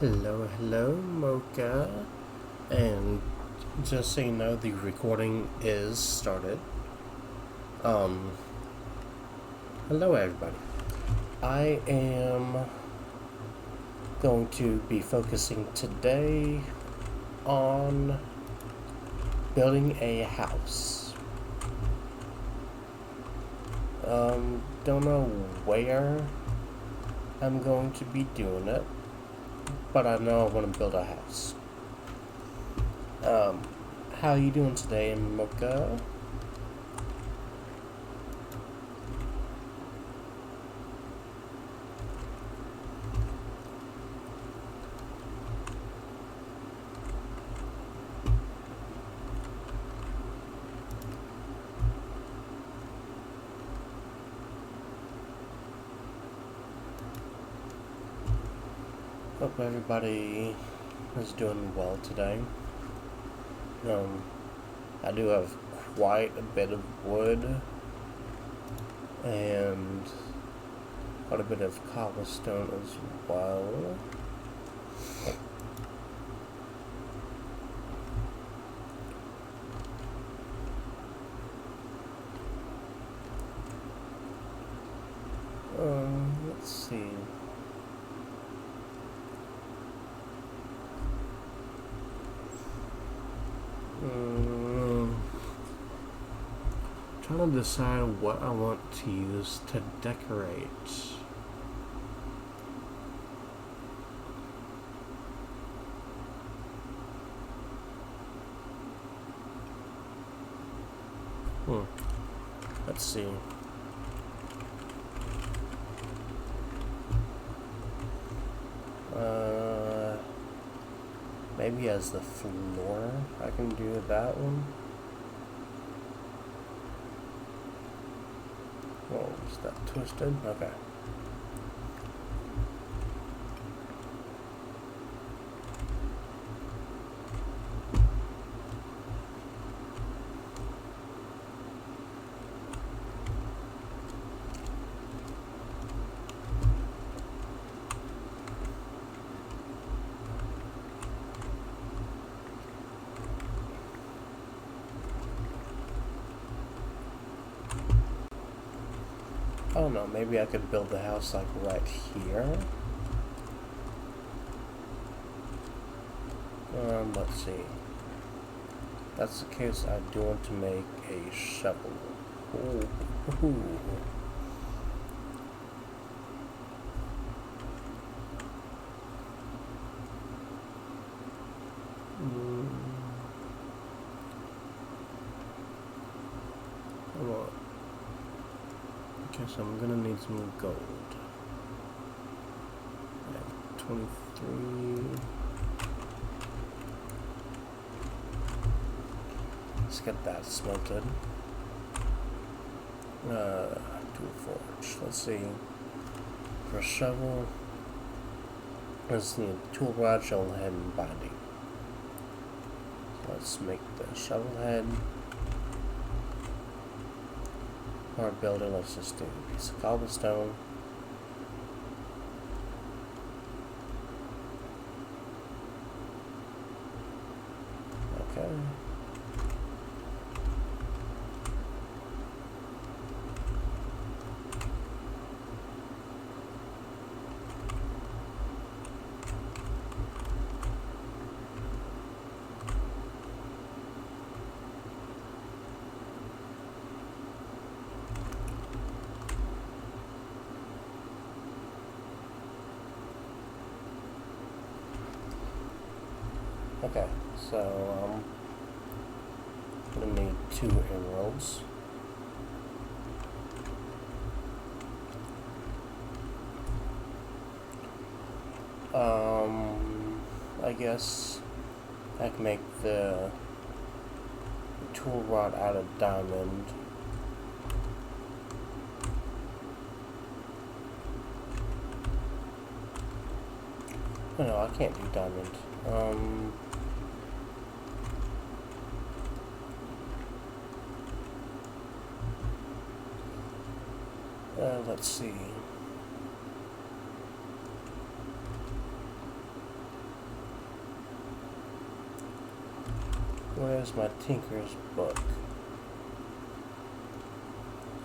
Hello, Mocha. And just so you know, the recording is started. Um, Hello, everybody. I am going to be focusing today on building a house. Don't know where I'm going to be doing it, but I know I want to build a house. How you doing today, Mocha? Hope everybody is doing well today. I do have quite a bit of wood and quite a bit of cobblestone as well. Let's see. Trying to decide what I want to use to decorate. Let's see. Maybe as the floor, I can do that one. Oh, is that twisted? Okay. I don't know, maybe I could build the house like right here. Let's see. If that's the case, I do want to make a shovel. Ooh. Okay, so I'm gonna need some gold. 23. Let's get that smelted. Tool forge. Let's see. For a shovel, let's need tool rod, shovel head, and binding. So let's make the shovel head. Our builder, let's just do a piece of cobblestone. Okay. Okay, so I'm gonna need 2 emeralds. I guess I can make the tool rod out of diamond. Oh, no, I can't do diamond. Let's see. Where's my Tinker's book?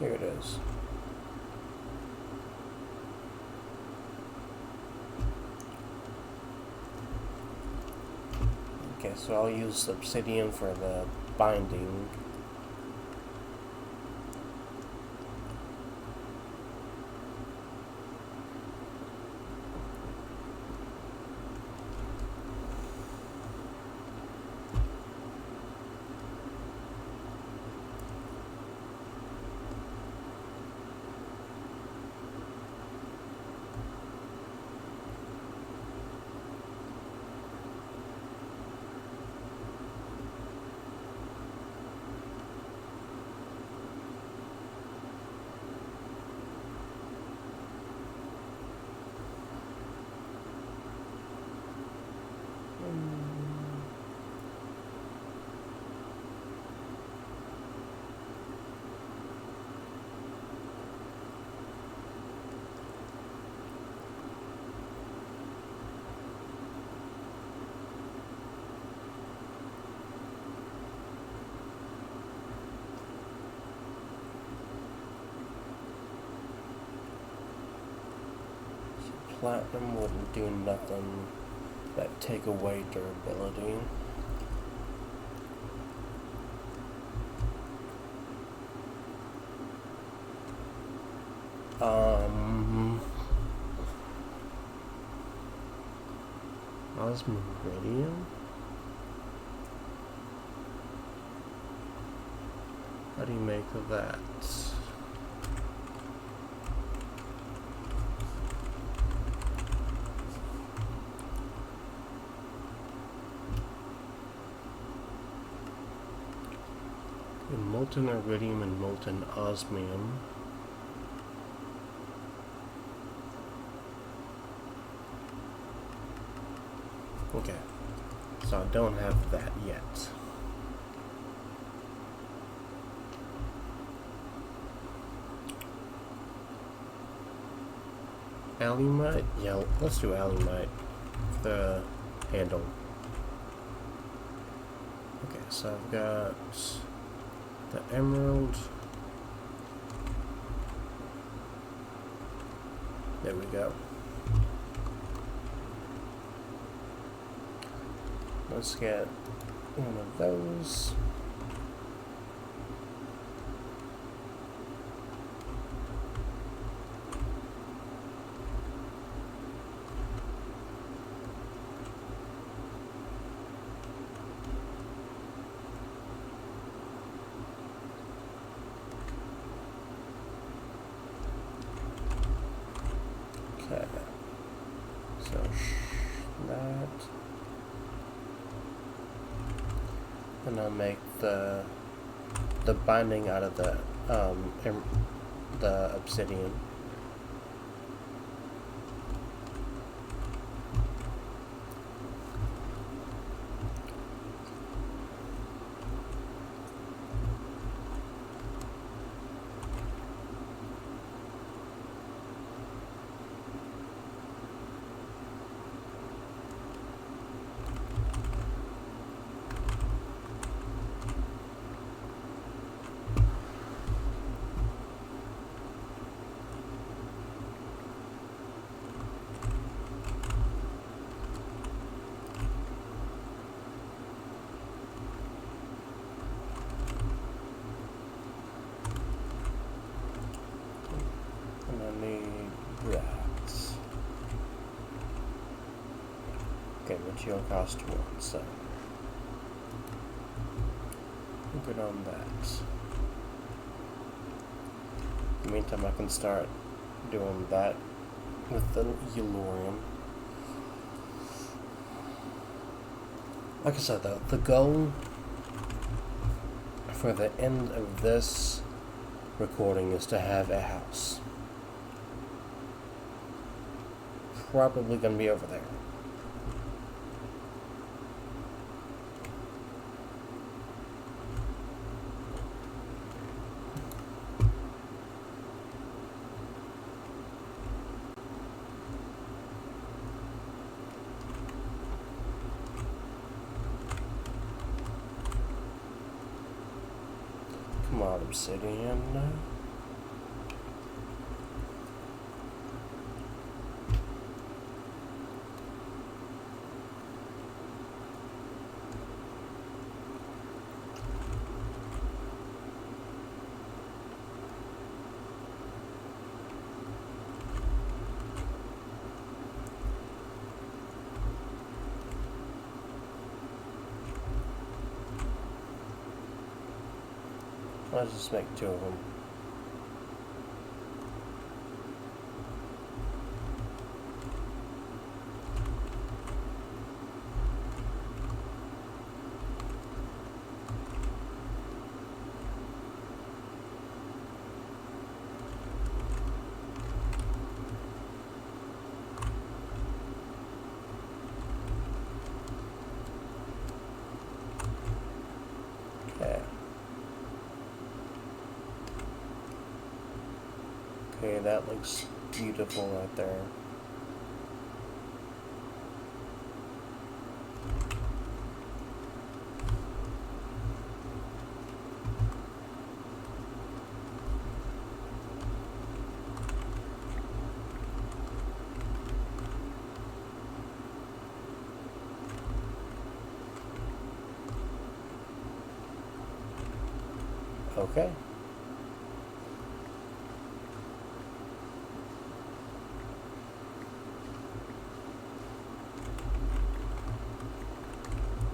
Here it is. Okay, so I'll use obsidian for the binding. Platinum wouldn't do nothing but take away durability. Osmiridium? How do you make that? Molten iridium and molten osmium. Okay, so I don't have that yet. Alumite? Yeah, let's do alumite. The handle. Okay, so I've got the emerald. There we go. Let's get one of those. Okay, so that, and I'll make the binding out of the obsidian. Okay, material cost 1, so we're good on that. In the meantime, I can start doing that with the Elorium. Like I said, though, the goal for the end of this recording is to have a house. Probably gonna be over there. lot of obsidian. Let's just make 2 of them. Okay. Okay, that looks beautiful right there. Okay.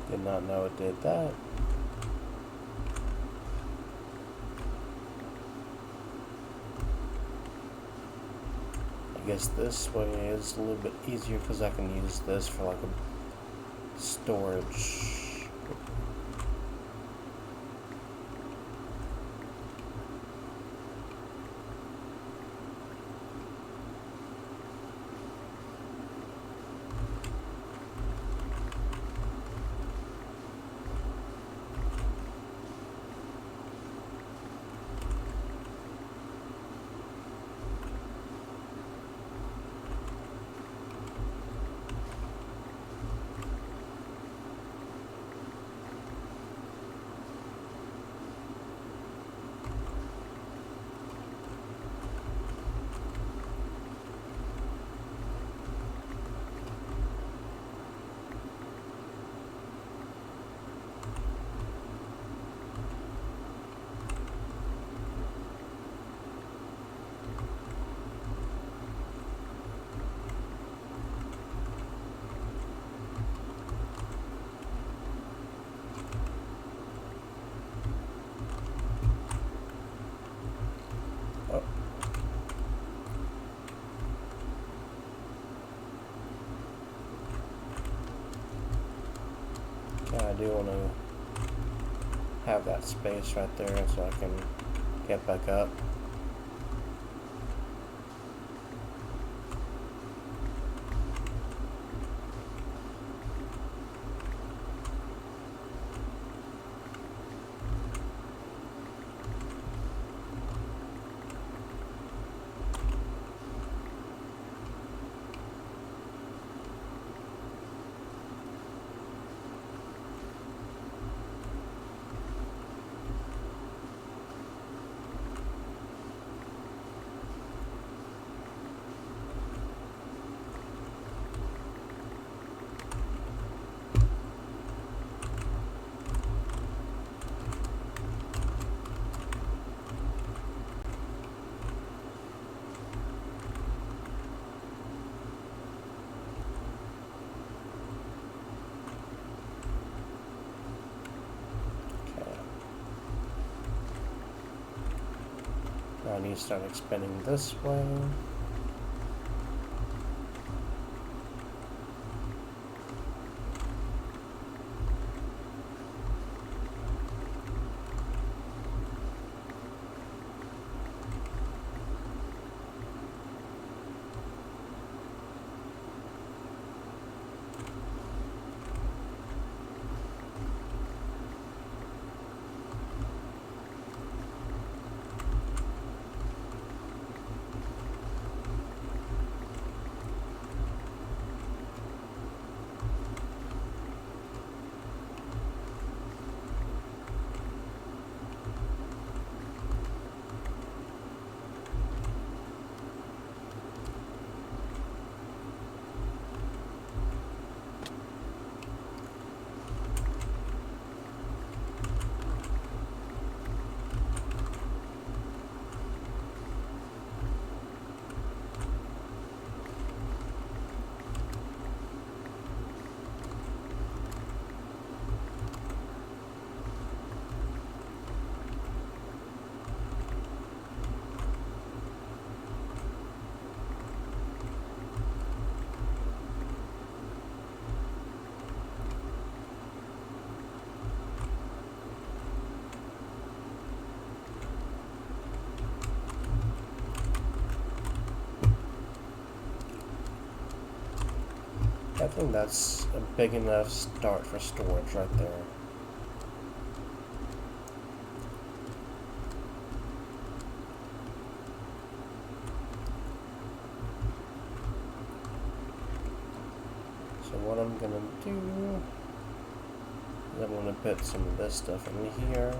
Did not know it did that. I guess this way is a little bit easier because I can use this for like a storage. Yeah, I do want to have that space right there so I can get back up. I need to start expanding this way. I think that's a big enough start for storage right there. So what I'm gonna do is I'm gonna put some of this stuff in here.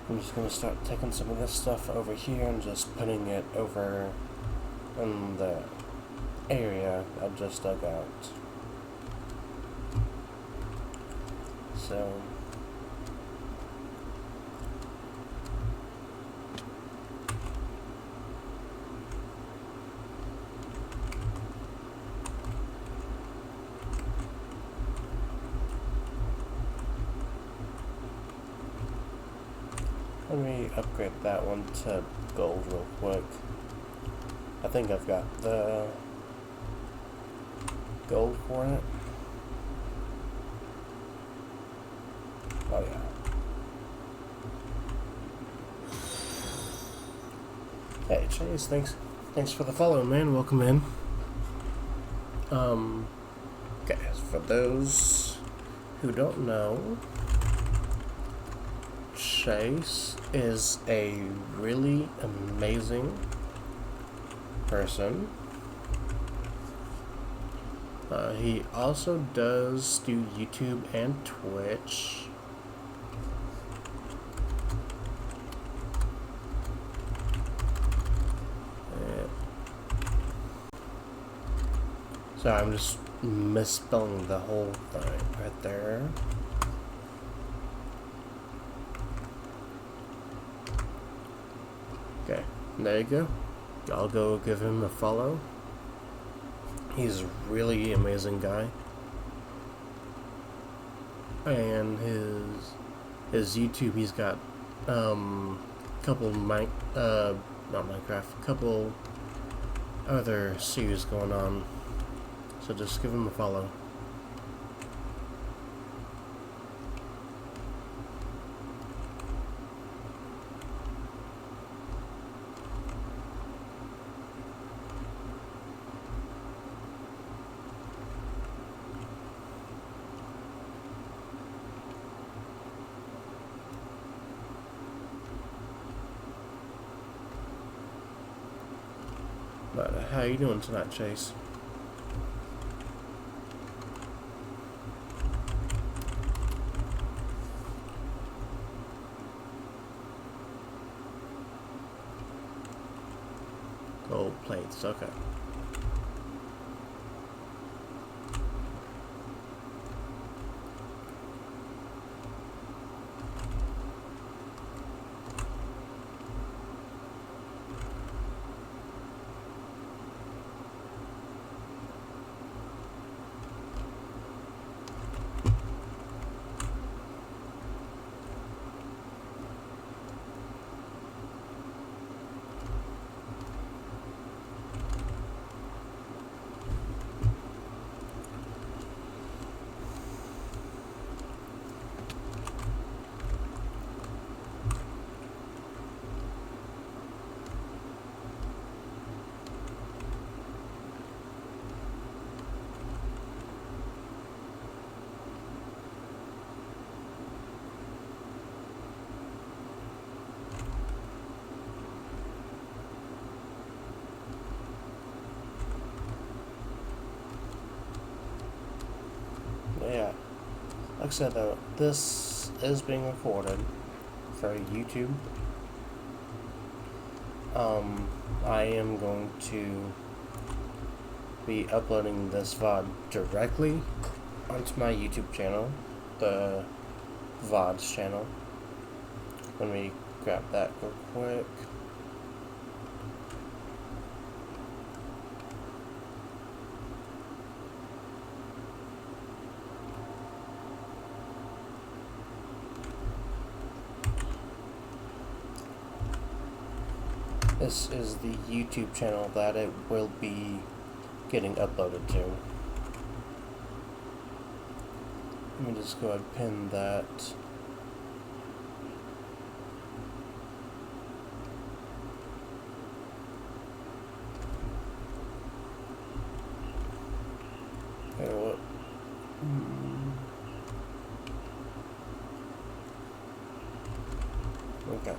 I'm just going to start taking some of this stuff over here and just putting it over in the area I just dug out. So let me upgrade that one to gold real quick. I think I've got the gold for it. Oh yeah. Hey Chase, thanks for the follow, man. Welcome in. Okay, for those who don't know, Chase is a really amazing person. He also does do YouTube and Twitch. So I'm just misspelling the whole thing right there. Okay, there you go. I'll go give him a follow. He's a really amazing guy. And his YouTube, he's got couple couple other series going on. So just give him a follow. But how you doing tonight, Chase? Gold plates, okay. Yeah. Like I said though, this is being recorded for YouTube. I am going to be uploading this VOD directly onto my YouTube channel, the VODs channel. Let me grab that real quick. This is the YouTube channel that it will be getting uploaded to. Let me just go ahead and pin that. Okay, what? Okay.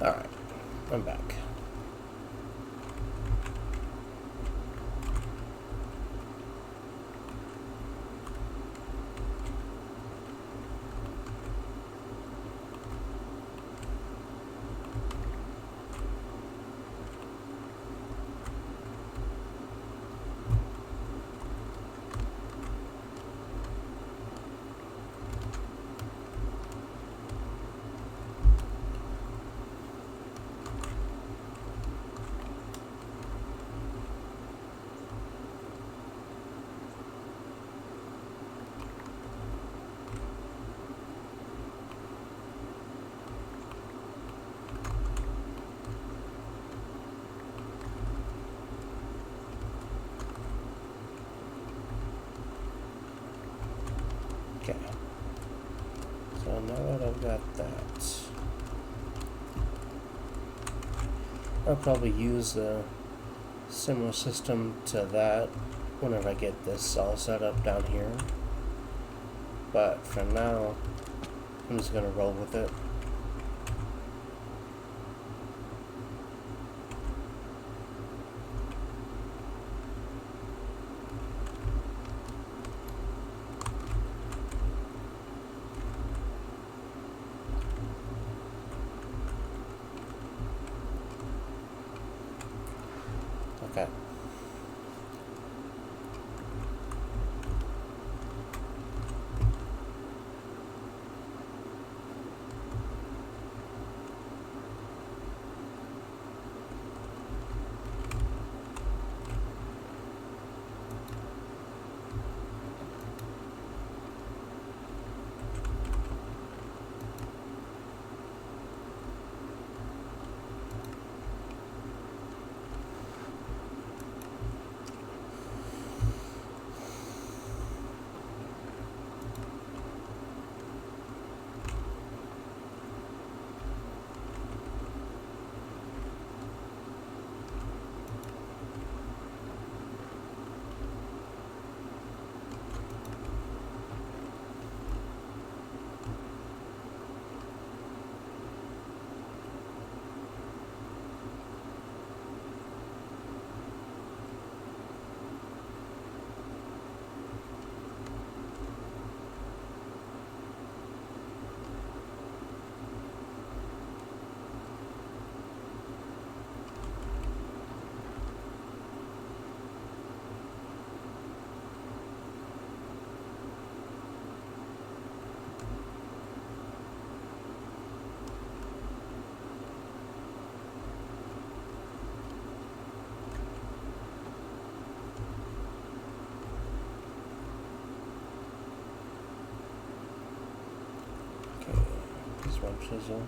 Alright, I'm back. Okay. So now that I've got that, I'll probably use a similar system to that whenever I get this all set up down here. But for now, I'm just gonna roll with it. Okay. One chisel.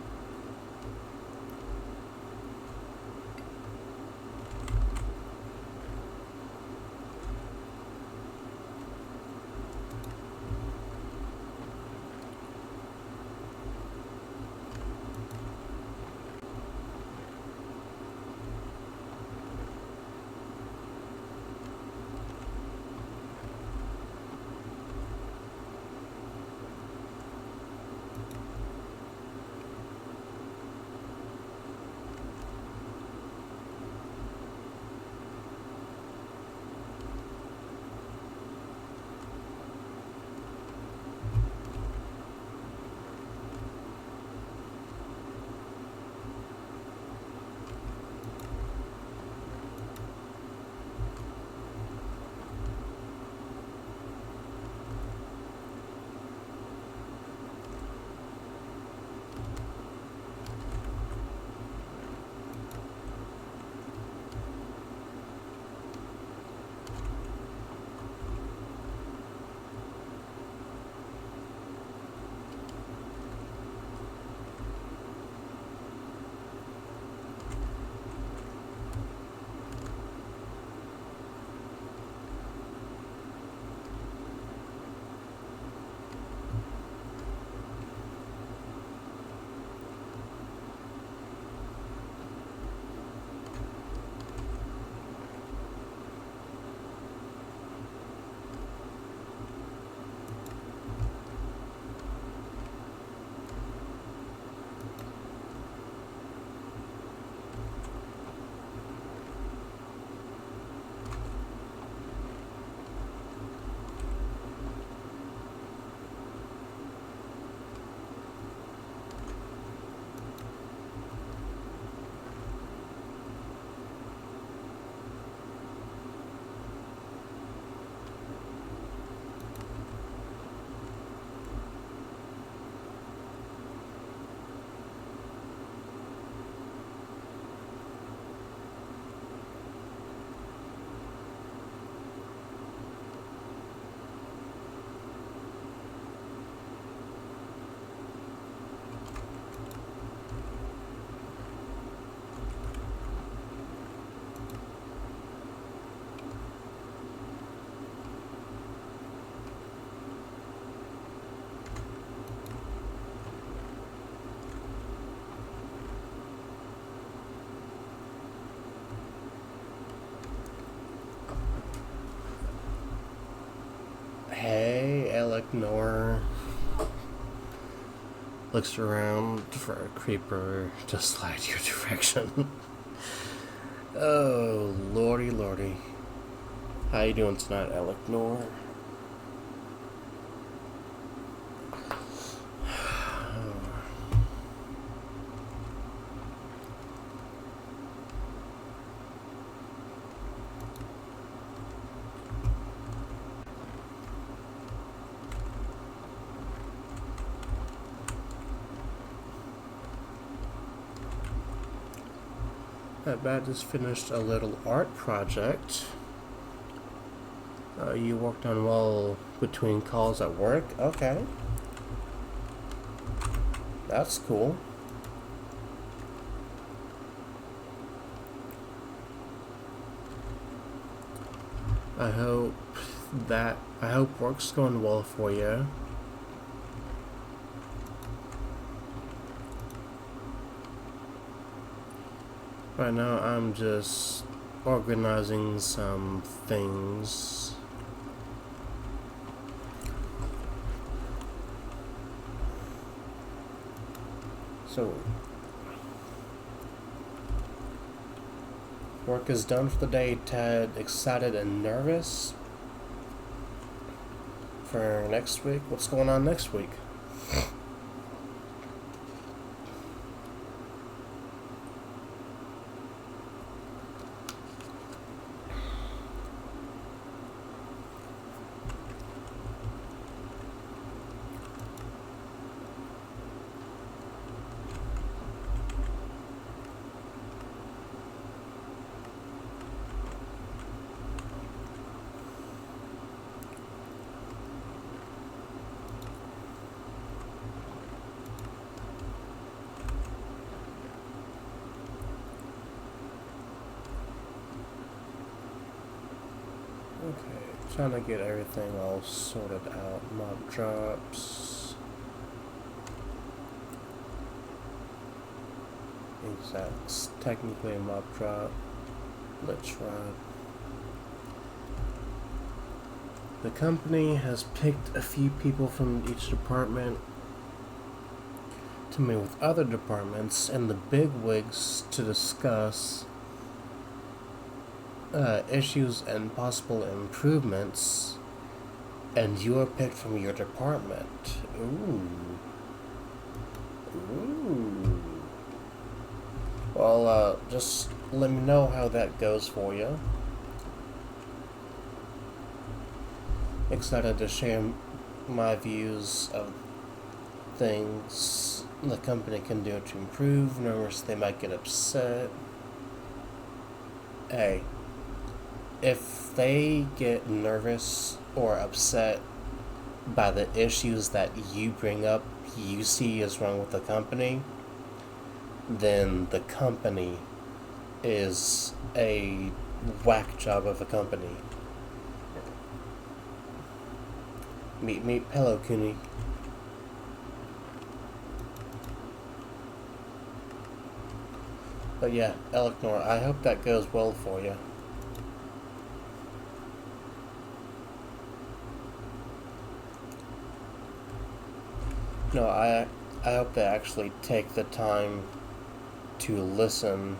Elknor looks around for a creeper to slide your direction. Oh, lordy, lordy. How you doing tonight, Elknor? I just finished a little art project. You worked on well between calls at work? Okay. That's cool. I hope work's going well for you. Right now I'm just organizing some things. So, work is done for the day, Ted. Excited and nervous for next week? What's going on next week? Okay, trying to get everything all sorted out. Mob drops. That's technically a mob drop. Let's run. The company has picked a few people from each department to meet with other departments and the bigwigs to discuss issues and possible improvements, and you are picked from your department. Ooh. Ooh. Well, just let me know how that goes for you. Excited to share my views of things the company can do to improve. Nervous they might get upset. Hey, if they get nervous or upset by the issues that you bring up, you see is wrong with the company, then the company is a whack job of a company. Meet Hello Cooney. But yeah, Elknor, I hope that goes well for you. No, I hope they actually take the time to listen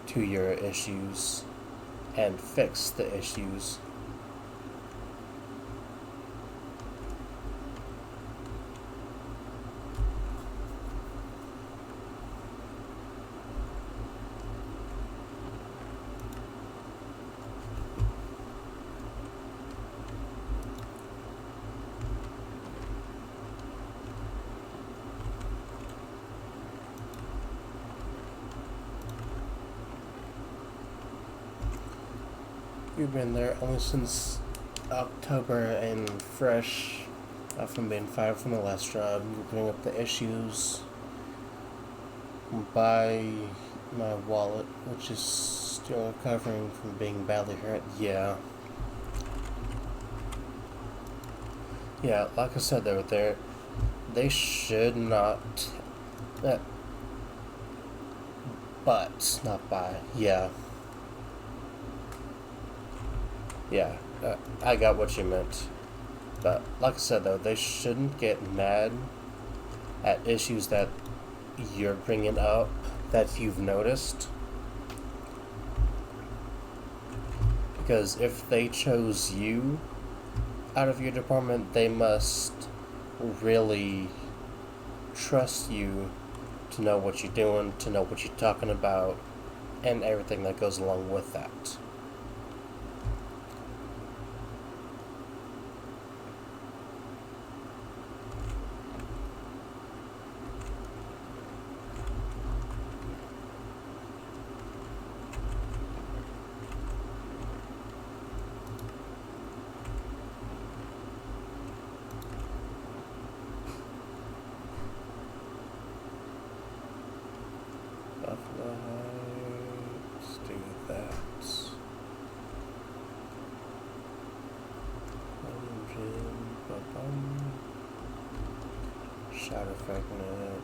to your issues and fix the issues. You've been there only since October and fresh from being fired from the last job. You bring up the issues by my wallet, which is still recovering from being badly hurt. Yeah. Yeah, like I said, they should not. But, not by. Yeah. Yeah, I got what you meant. But like I said though, they shouldn't get mad at issues that you're bringing up that you've noticed. Because if they chose you out of your department, they must really trust you to know what you're doing, to know what you're talking about, and everything that goes along with that. Buffalo Heights, do that. Shadow Fragment.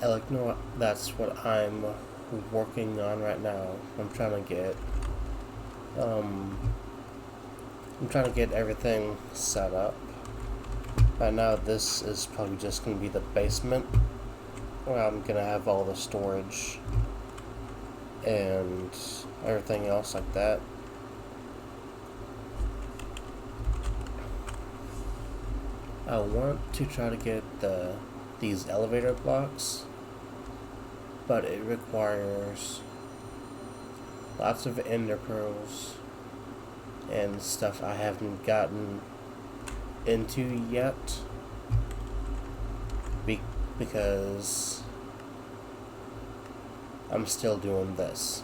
Like, no, that's what I'm working on right now. I'm trying to get everything set up. Right now, this is probably just gonna be the basement where I'm gonna have all the storage and everything else like that. I want to try to get these elevator blocks, but it requires lots of ender pearls and stuff I haven't gotten into yet because I'm still doing this.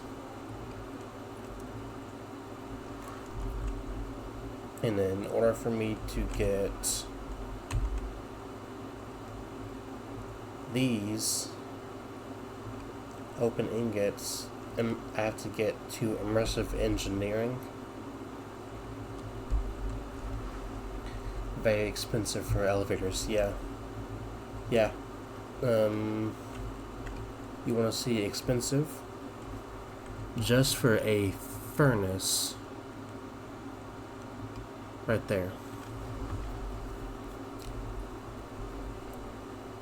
And in order for me to get these open ingots, I have to get to immersive engineering. Very expensive for elevators, yeah. Yeah. You want to see expensive? Just for a furnace. Right there.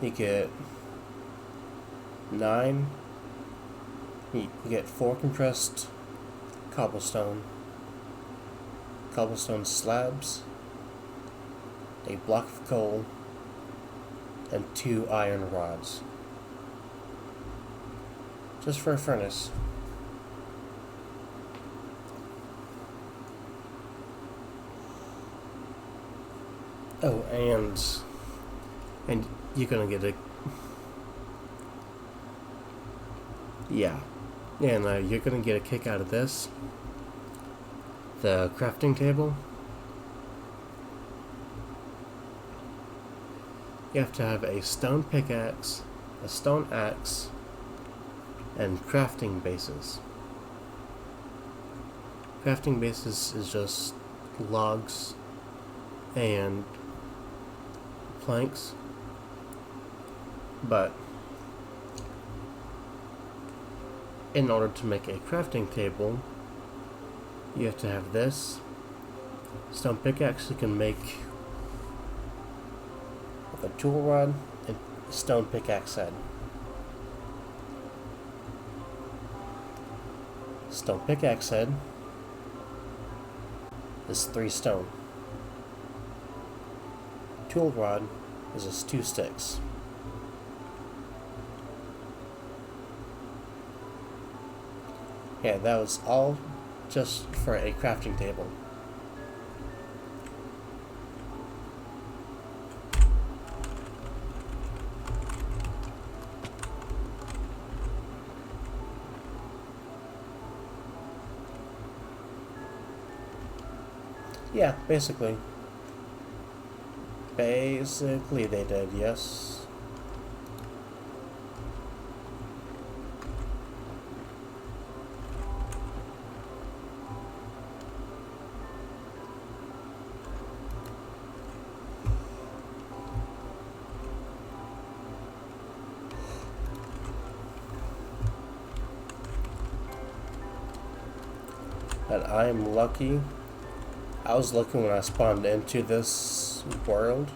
You get 9. You get 4 compressed cobblestone slabs, a block of coal, and 2 iron rods. Just for a furnace. Oh, and you're gonna get a yeah, and you're gonna get a kick out of this. The crafting table. You have to have a stone pickaxe, a stone axe, and crafting bases. Crafting bases is just logs and planks, but in order to make a crafting table, you have to have this stone pickaxe you can make with a tool rod and stone pickaxe head. Stone pickaxe head is 3 stone. Tool rod is just 2 sticks. Yeah, that was all just for a crafting table. Yeah, basically. Basically they did, yes. But I'm lucky. I was lucky when I spawned into this world.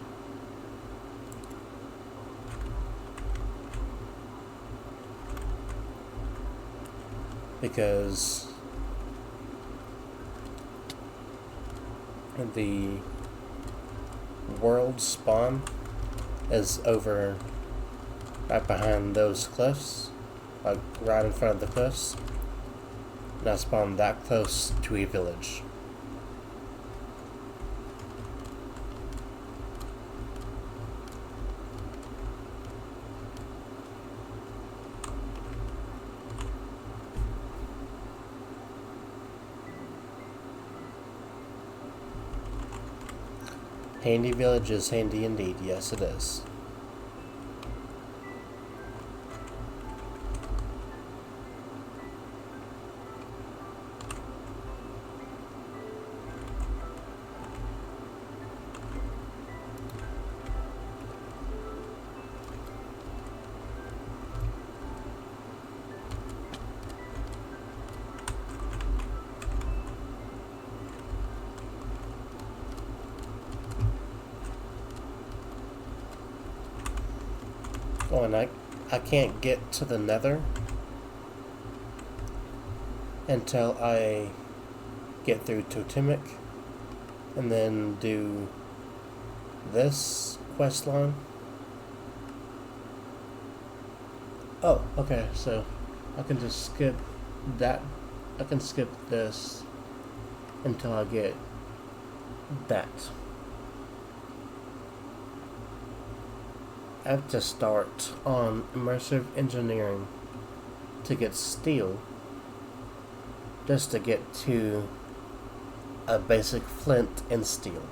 Because the world spawn is over right behind those cliffs, like right in front of the cliffs. And I spawned that close to a village. Handy village is handy indeed, yes it is. Oh, and I can't get to the nether until I get through Totemic and then do this quest line. Oh, okay, so I can just skip that. I can skip this until I get that. I have to start on immersive engineering to get steel, just to get to a basic flint and steel.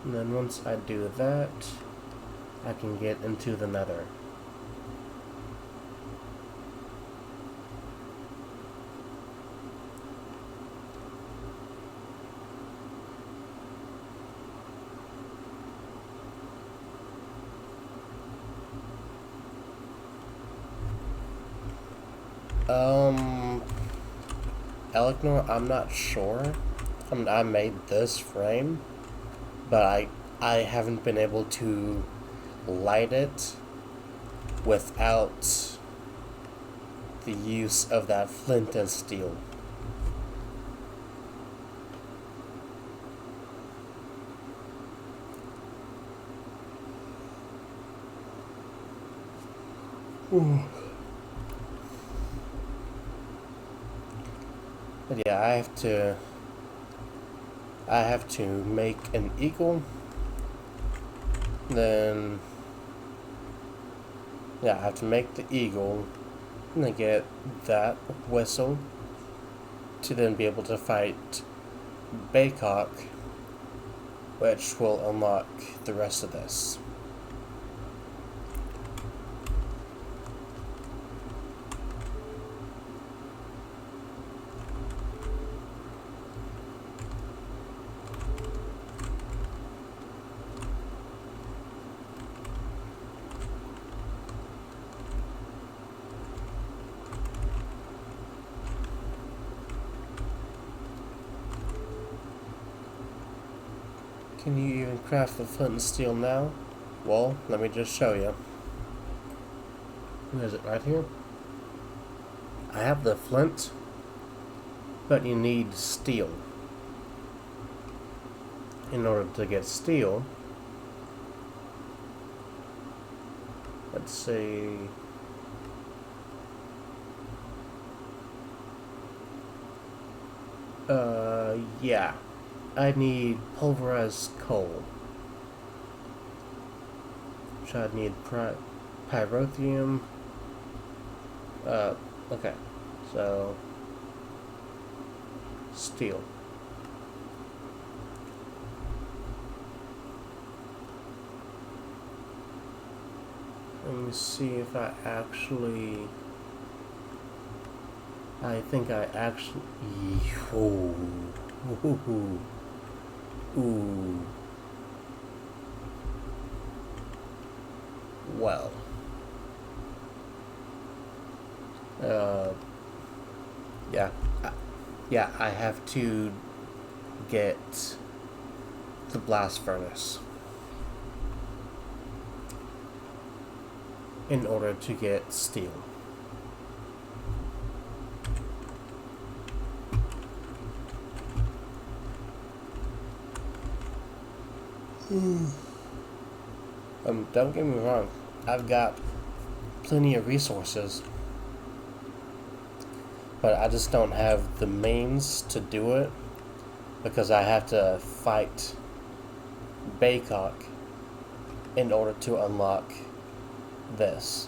And then once I do that, I can get into the nether. Elknor, I'm not sure. I made this frame, but I haven't been able to light it without the use of that flint and steel. But yeah, I have to make an eagle. Then yeah, I have to make the eagle and then get that whistle to then be able to fight Baycock, which will unlock the rest of this. Can you even craft the flint and steel now? Well, let me just show you. Where is it? Right here? I have the flint, but you need steel. In order to get steel, let's see. Yeah. I need pulverized coal. Which I need pyrotheum. Okay. So, steel. Let me see if I actually... I think I actually... Oh. Ooh. Ooh. Well. Yeah. Yeah, I have to get the blast furnace in order to get steel. Don't get me wrong, I've got plenty of resources, but I just don't have the means to do it because I have to fight Baycock in order to unlock this.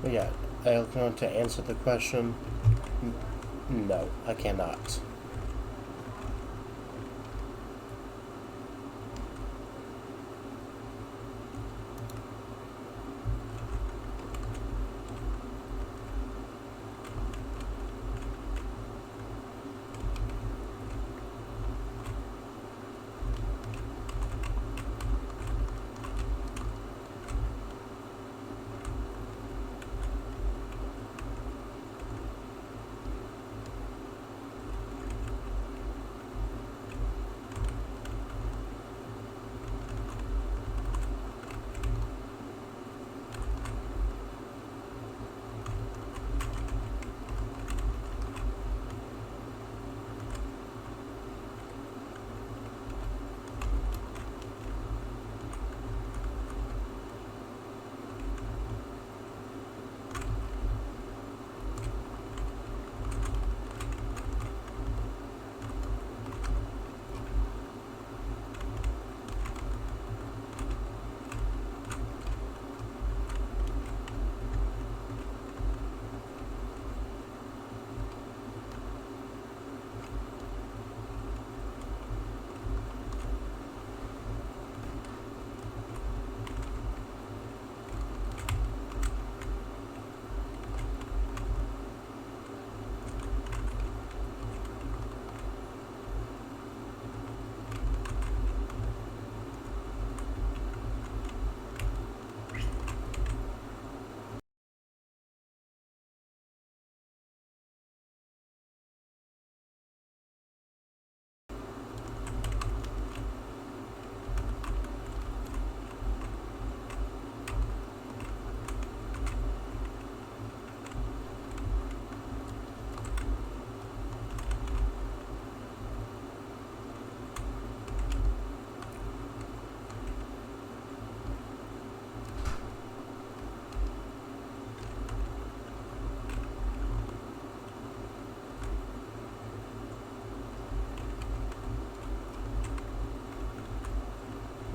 But yeah, I'm going to answer the question. No, I cannot.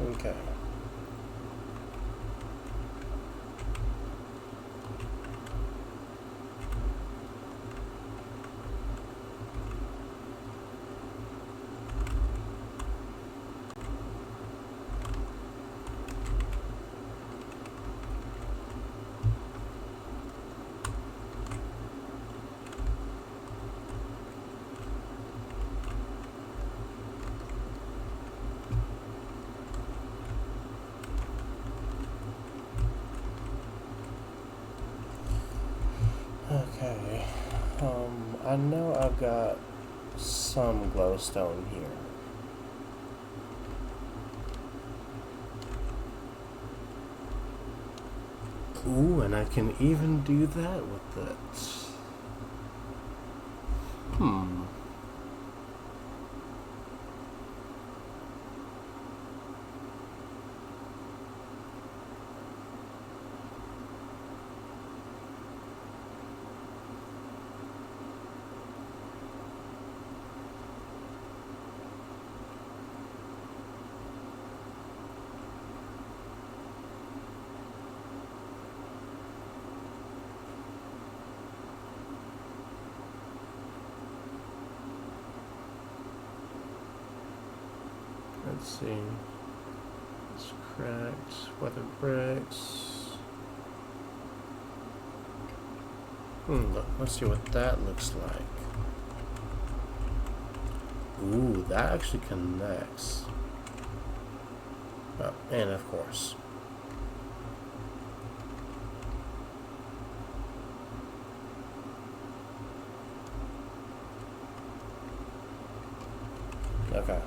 Okay. Okay. I know I've got some glowstone here. Ooh, and I can even do that with it. Hmm. Let's see. It's cracked. Weather bricks. Let's see what that looks like. Ooh, that actually connects. Oh, and of course. Okay.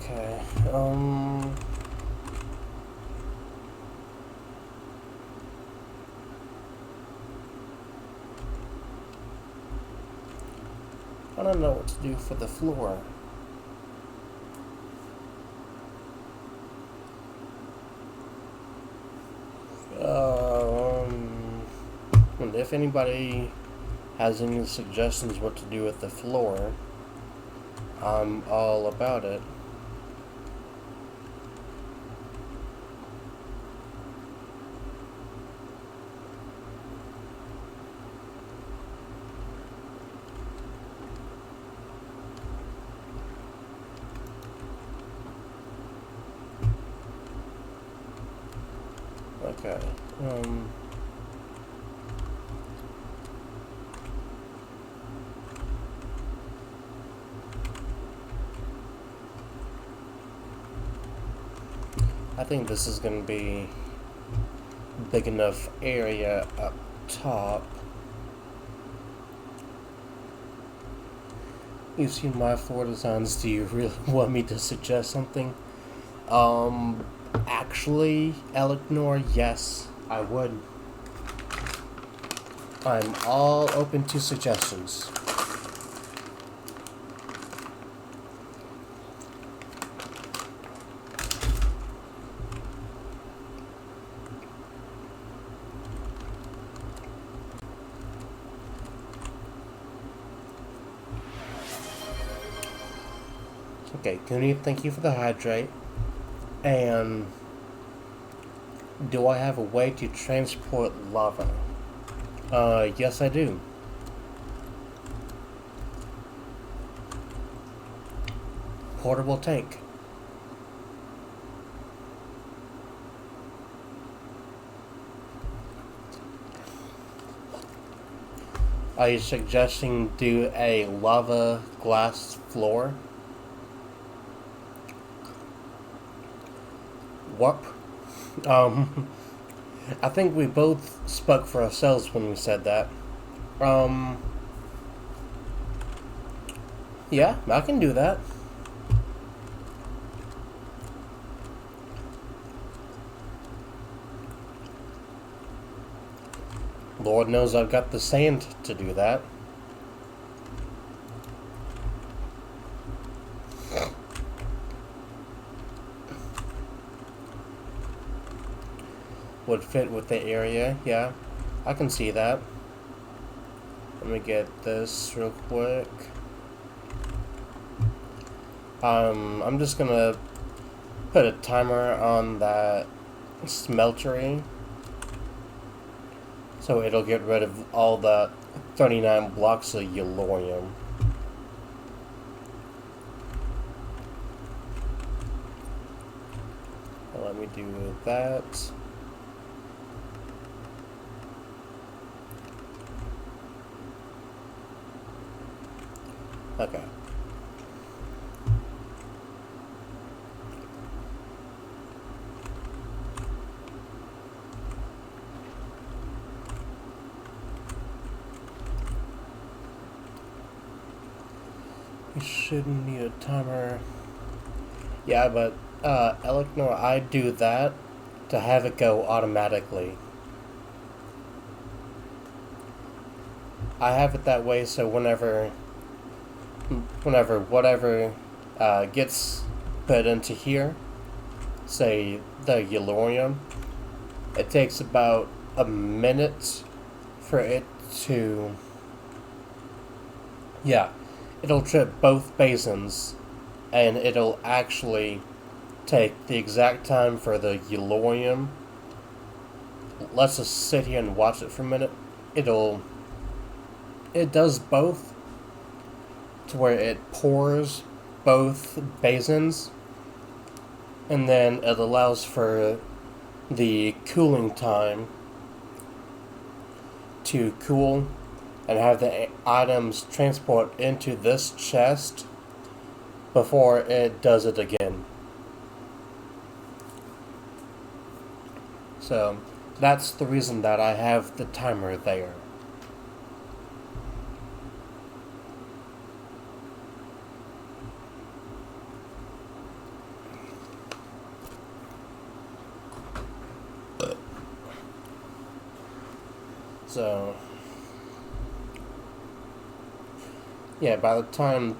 Okay, I don't know what to do for the floor. And if anybody has any suggestions what to do with the floor, I'm all about it. Okay, I think this is going to be big enough area up top. You've seen my floor designs. Do you really want me to suggest something? Actually, Eleanor, yes, I would. I'm all open to suggestions. Okay, Goonie, thank you for the hydrate. And do I have a way to transport lava? Yes I do. Portable tank. Are you suggesting do a lava glass floor? Warp? I think we both spoke for ourselves when we said that. Yeah, I can do that. Lord knows I've got the sand to do that. Would fit with the area, yeah. I can see that. Let me get this real quick. I'm just gonna put a timer on that smeltery, so it'll get rid of all the 39 blocks of yellorium. Let me do that. Okay. You shouldn't need a timer. Yeah, but, Eleanor, I do that to have it go automatically. I have it that way so whenever whatever gets put into here, say the yellorium, it takes about a minute for it to, yeah, it'll trip both basins, and it'll actually take the exact time for the yellorium. Let's just sit here and watch it for a minute. It does both, to where it pours both basins, and then it allows for the cooling time to cool and have the items transport into this chest before it does it again. So that's the reason that I have the timer there. So, yeah, by the time,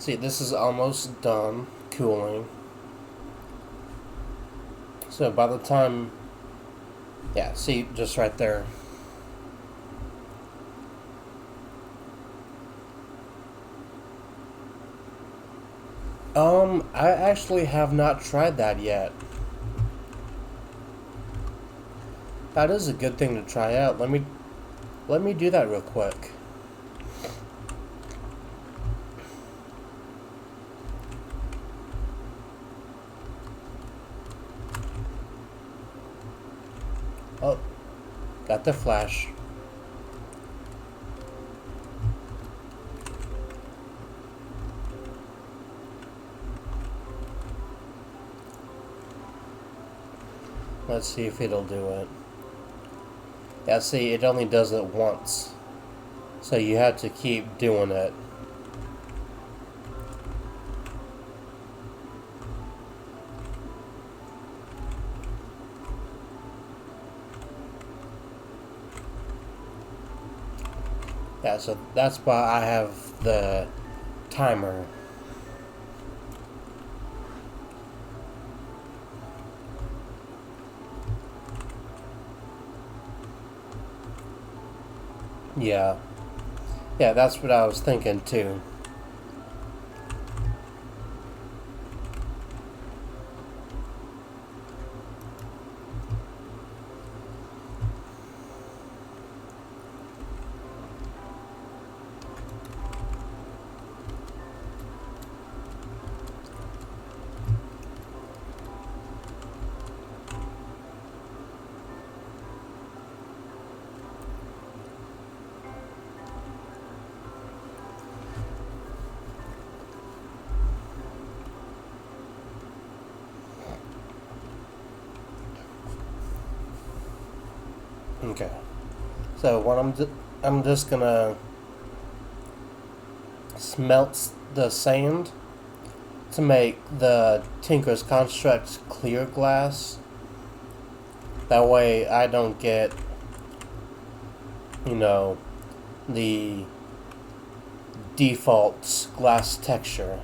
see, this is almost done cooling. So by the time, yeah, see, just right there. I actually have not tried that yet. That is a good thing to try out. Let me do that real quick. Oh, got the flash. Let's see if it'll do it. Yeah, see, it only does it once. So you have to keep doing it. Yeah, so that's why I have the timer. Yeah. Yeah, that's what I was thinking too. Okay. So what I'm just gonna smelt the sand to make the Tinker's Construct clear glass. That way I don't get, the default glass texture.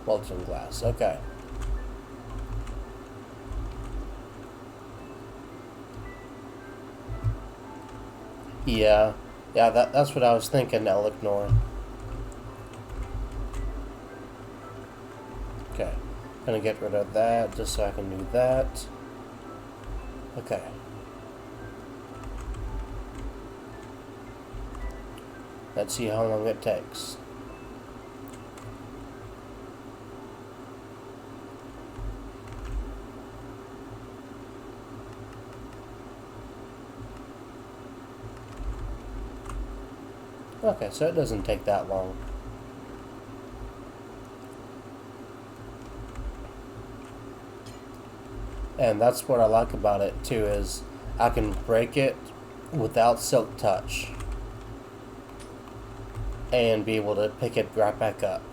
Molten glass, okay. Yeah, that's what I was thinking, Elecnor. Okay, gonna get rid of that just so I can do that. Okay. Let's see how long it takes. Okay, so it doesn't take that long. And that's what I like about it too, is I can break it without silk touch and be able to pick it right back up.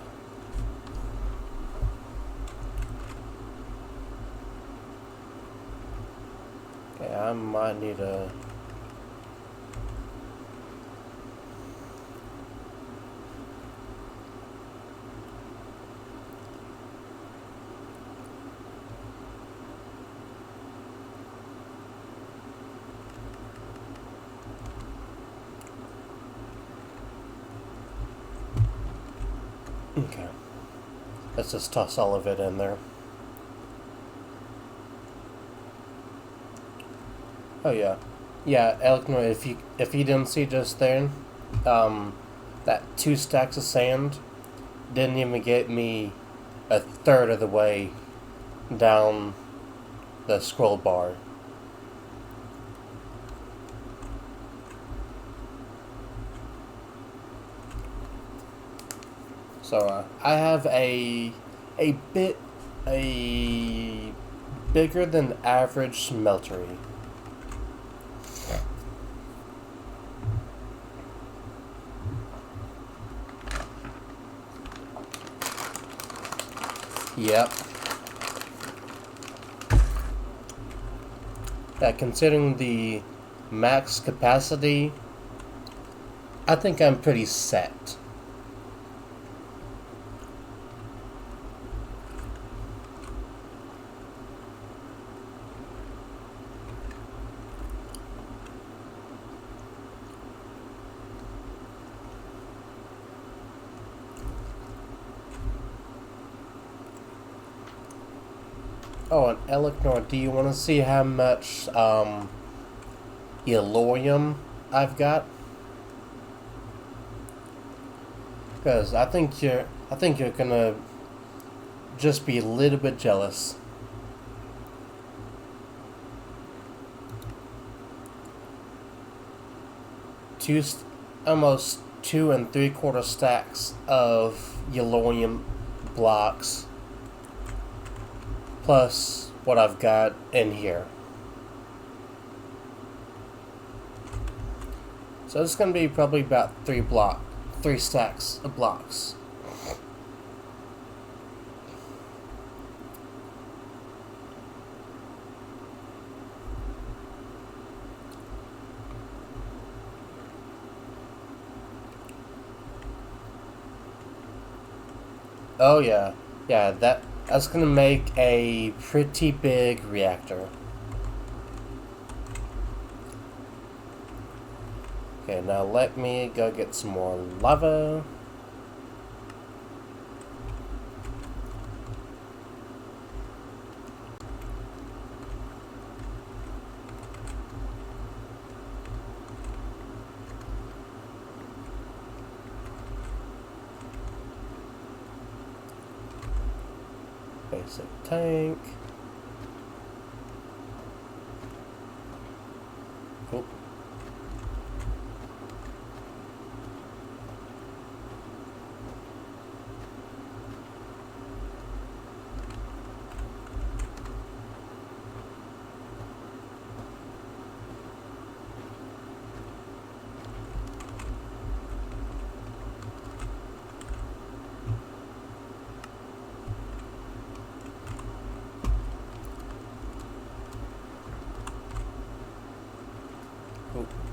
Okay, I might need a... Okay. Let's just toss all of it in there. Oh yeah. Yeah, Elecnor, if you didn't see just there, that 2 stacks of sand didn't even get me a third of the way down the scroll bar. So I have a bigger than average smeltery. Yep. Yeah, considering the max capacity, I think I'm pretty set. Oh, and Elecnor, do you want to see how much Elorium I've got? Because I think you're gonna just be a little bit jealous. Almost 2 3/4 stacks of Elorium blocks, plus what I've got in here. So it's going to be probably about 3 stacks of blocks. Oh yeah, yeah, that's going to make a pretty big reactor. Okay, now let me go get some more lava. Basic tank. Cool.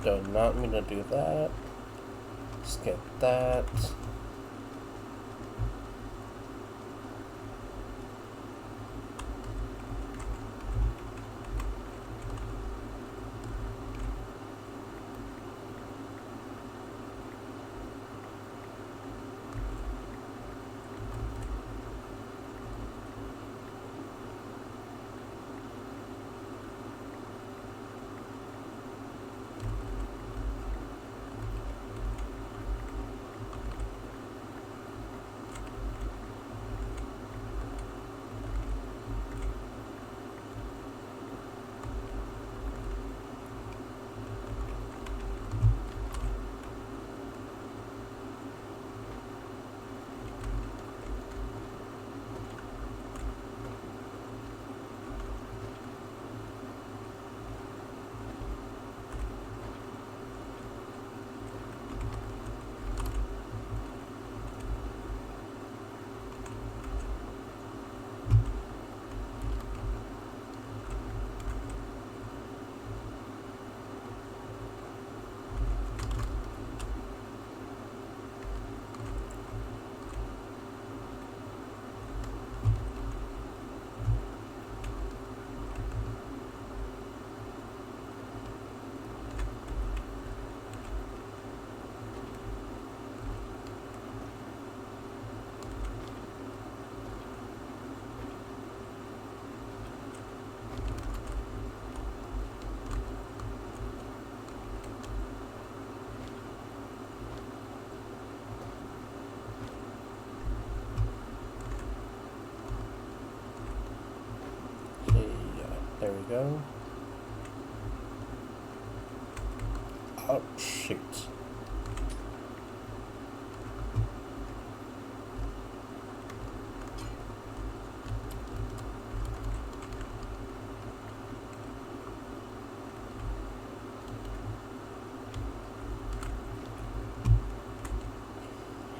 Do not mean to do that. Skip that. There we go. Oh, shoot.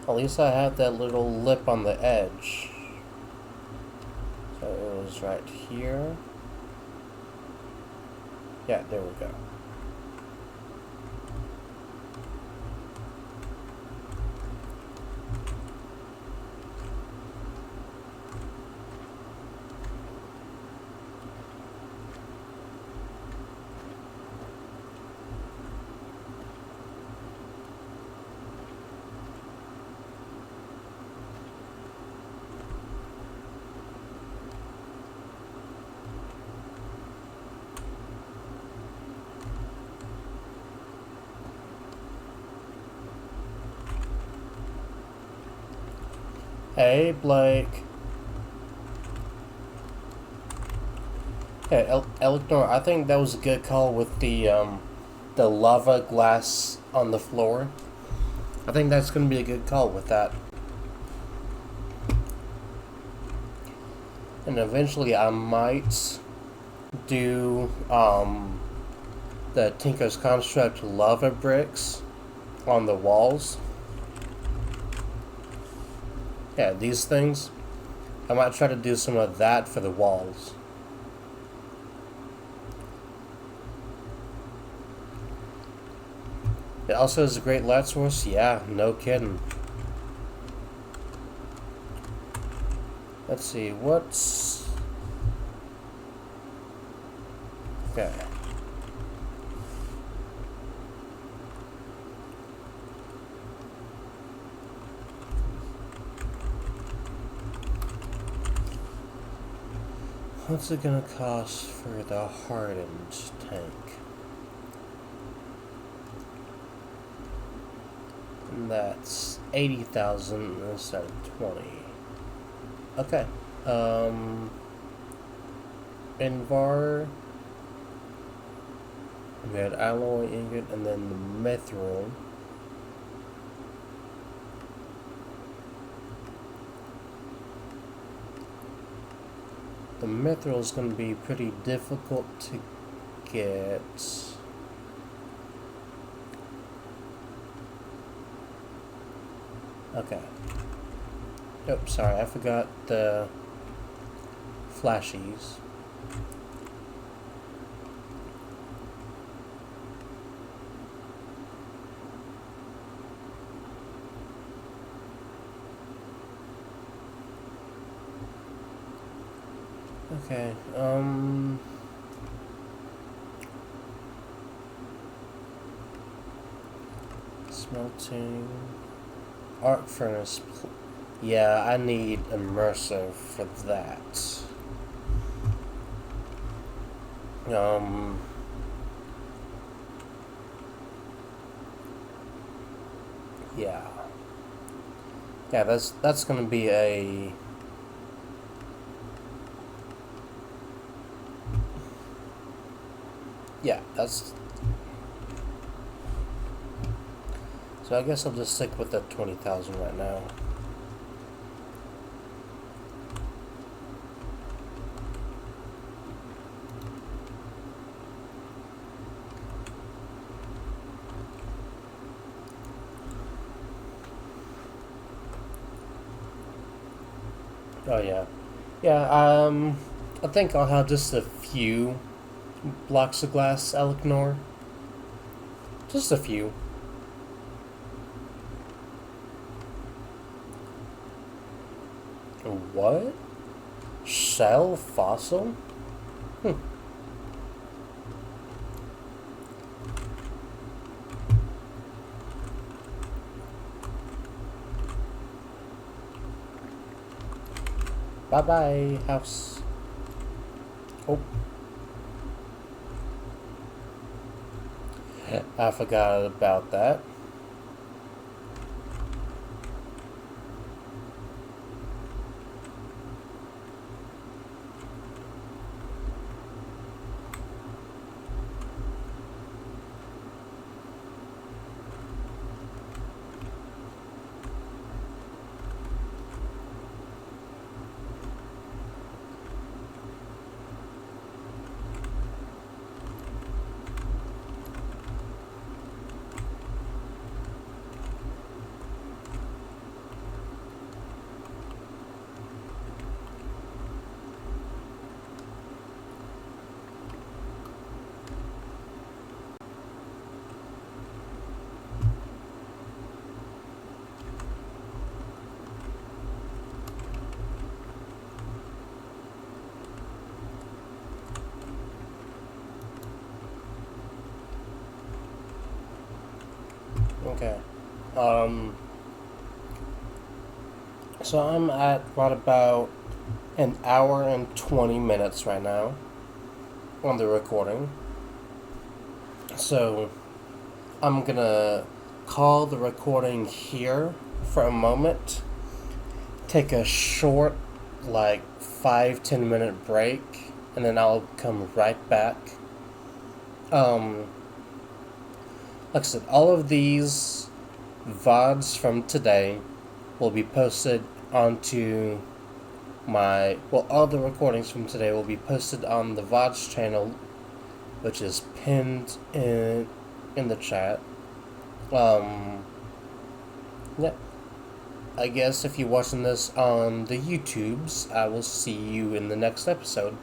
At least I have that little lip on the edge. So it was right here. Yeah, there we go. Hey, Blake. Hey, Elector, I think that was a good call with the lava glass on the floor. I think that's going to be a good call with that. And eventually I might do the Tinker's Construct lava bricks on the walls. Yeah, these things. I might try to do some of that for the walls. It also is a great light source. Yeah, no kidding. Let's see, what's... Okay. What's it gonna cost for the hardened tank? And that's 80,000 instead of 20. Okay. Invar. We had alloy ingot and then the mithril. The mithril is going to be pretty difficult to get. Okay. Oops, sorry, I forgot the flashies. Okay, smelting, arc furnace, yeah, I need immersive for that. Yeah. Yeah, that's gonna be a... Yeah, that's... So I guess I'll just stick with the 20,000 right now. Oh yeah. Yeah, I think I'll have just a few blocks of glass, Elknor. Just a few. What? Shell fossil? Bye-bye, house. Oh. I forgot about that. Okay. Um, so I'm at right about an hour and 20 minutes right now on the recording. So I'm gonna call the recording here for a moment, take a short, like 5-10 minute break, and then I'll come right back. Like I said, all of these VODs from today will be posted onto all the recordings from today will be posted on the VODs channel, which is pinned in the chat. Yeah. I guess if you're watching this on the YouTubes, I will see you in the next episode.